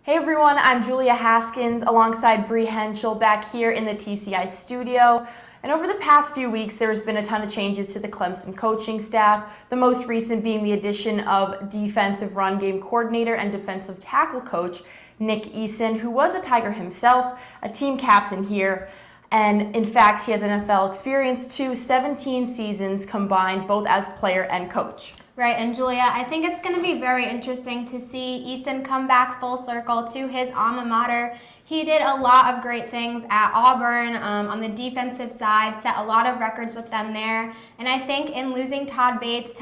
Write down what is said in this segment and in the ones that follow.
Hey everyone, I'm Julia Haskins alongside Bree Henschel back here in the TCI studio. And over the past few weeks, there's been a ton of changes to the Clemson coaching staff, the most recent being the addition of defensive run game coordinator and defensive tackle coach Nick Eason, who was a Tiger himself, a team captain here. And in fact, he has NFL experience too, 17 seasons combined, both as player and coach. Right, and Julia, I think it's going to be very interesting to see Eason come back full circle to his alma mater. He did a lot of great things at Auburn on the defensive side, set a lot of records with them there. And I think in losing Todd Bates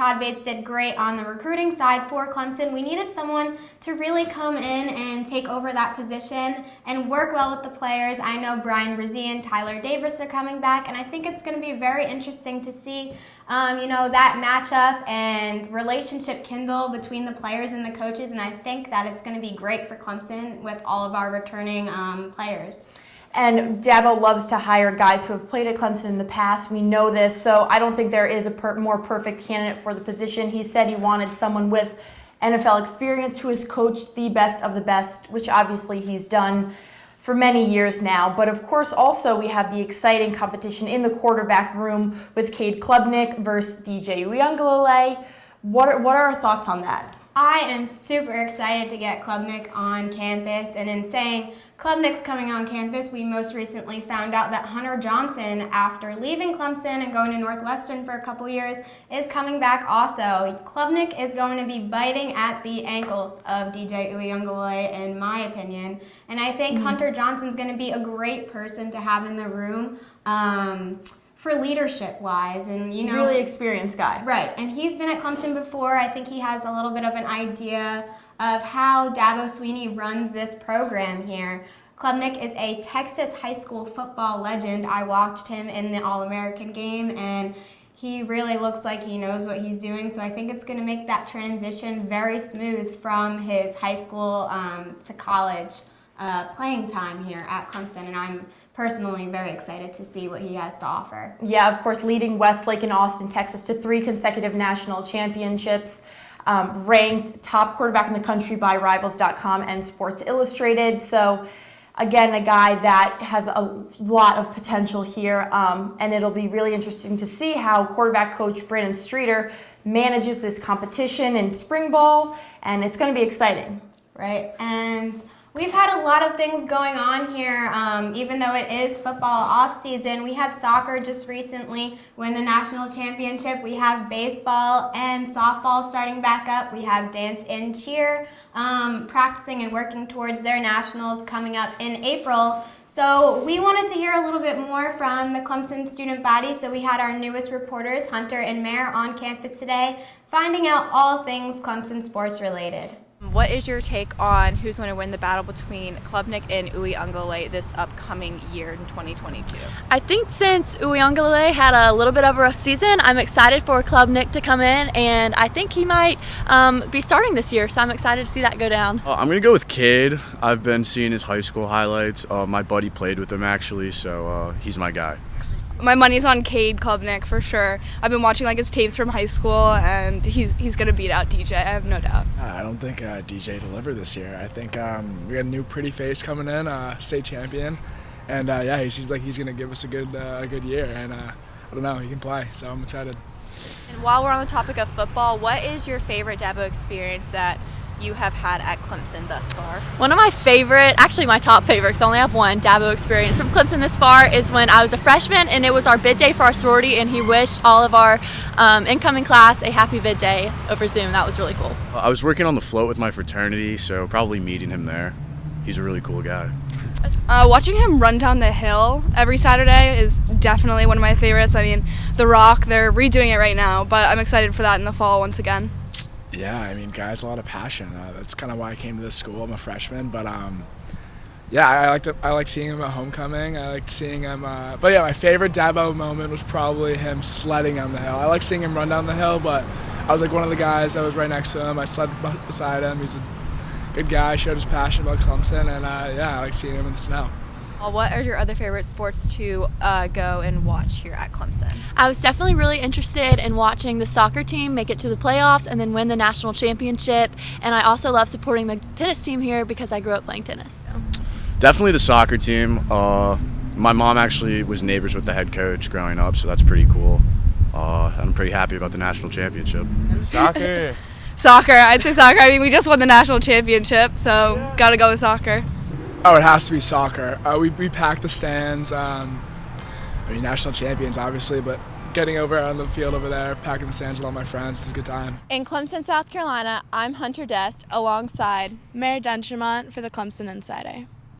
did great on the recruiting side for Clemson. We needed someone to really come in and take over that position and work well with the players. I know Brian Brzee and Tyler Davis are coming back, and I think it's going to be very interesting to see that matchup and relationship kindle between the players and the coaches, and I think that it's going to be great for Clemson with all of our returning players. And Dabo loves to hire guys who have played at Clemson in the past. We know this, so I don't think there is a more perfect candidate for the position. He said he wanted someone with NFL experience who has coached the best of the best, which obviously he's done for many years now. But of course, also we have the exciting competition in the quarterback room with Cade Klubnik versus DJ Uiagalelei. What are our thoughts on that? I am super excited to get Klubnik on campus, and in saying Klubnik's coming on campus, we most recently found out that Hunter Johnson, after leaving Clemson and going to Northwestern for a couple years, is coming back also. Klubnik is going to be biting at the ankles of DJ Uiagalelei, in my opinion, and I think Hunter Johnson's going to be a great person to have in the room. For leadership-wise, and really experienced guy. Right, and he's been at Clemson before. I think he has a little bit of an idea of how Dabo Swinney runs this program here. Klubnik is a Texas high school football legend. I watched him in the All-American game, and he really looks like he knows what he's doing, so I think it's going to make that transition very smooth from his high school to college playing time here at Clemson, and I'm personally very excited to see what he has to offer. Yeah, of course, leading Westlake and Austin, Texas to 3 consecutive national championships, ranked top quarterback in the country by Rivals.com and Sports Illustrated. So again, a guy that has a lot of potential here, and it'll be really interesting to see how quarterback coach Brandon Streeter manages this competition in spring ball, and it's going to be exciting. Right, and we've had a lot of things going on here, even though it is football off season. We had soccer just recently win the national championship. We have baseball and softball starting back up. We have dance and cheer practicing and working towards their nationals coming up in April. So we wanted to hear a little bit more from the Clemson student body. So we had our newest reporters, Hunter and Mare, on campus today, finding out all things Clemson sports related. What is your take on who's going to win the battle between Klubnik and Uiagalelei this upcoming year in 2022? I think since Uiagalelei had a little bit of a rough season, I'm excited for Klubnik to come in, and I think he might be starting this year, so I'm excited to see that go down. I'm going to go with Cade. I've been seeing his high school highlights. My buddy played with him actually, so he's my guy. My money's on Cade Klubnik for sure. I've been watching his tapes from high school, and he's gonna beat out DJ. I have no doubt. I don't think DJ delivered this year. I think we got a new pretty face coming in, state champion, and he seems like he's gonna give us a good year. And I don't know, he can play, so I'm excited. And while we're on the topic of football, what is your favorite Dabo experience that you have had at Clemson thus far? One of my favorite, actually my top favorite, because I only have one Dabo experience from Clemson this far, is when I was a freshman and it was our bid day for our sorority, and he wished all of our incoming class a happy bid day over Zoom. That was really cool. I was working on the float with my fraternity, so probably meeting him there. He's a really cool guy. Watching him run down the hill every Saturday is definitely one of my favorites. I mean, The Rock, they're redoing it right now, but I'm excited for that in the fall once again. Yeah, I mean, guys, a lot of passion. That's kind of why I came to this school. I'm a freshman, but I like seeing him at homecoming. I liked seeing him. But yeah, my favorite Dabo moment was probably him sledding on the hill. I like seeing him run down the hill, but I was like one of the guys that was right next to him. I sled beside him. He's a good guy. Showed his passion about Clemson, and I like seeing him in the snow. What are your other favorite sports to go and watch here at Clemson? I was definitely really interested in watching the soccer team make it to the playoffs and then win the national championship. And I also love supporting the tennis team here because I grew up playing tennis. Definitely the soccer team. My mom actually was neighbors with the head coach growing up, so that's pretty cool. I'm pretty happy about the national championship. Soccer. Soccer, I'd say soccer. I mean, we just won the national championship, so gotta go with soccer. Oh, it has to be soccer. We packed the stands. I mean, national champions, obviously, but getting over on the field over there, packing the stands with all my friends is a good time. In Clemson, South Carolina, I'm Hunter Dest alongside Mary Dunchermont for the Clemson Inside Eye.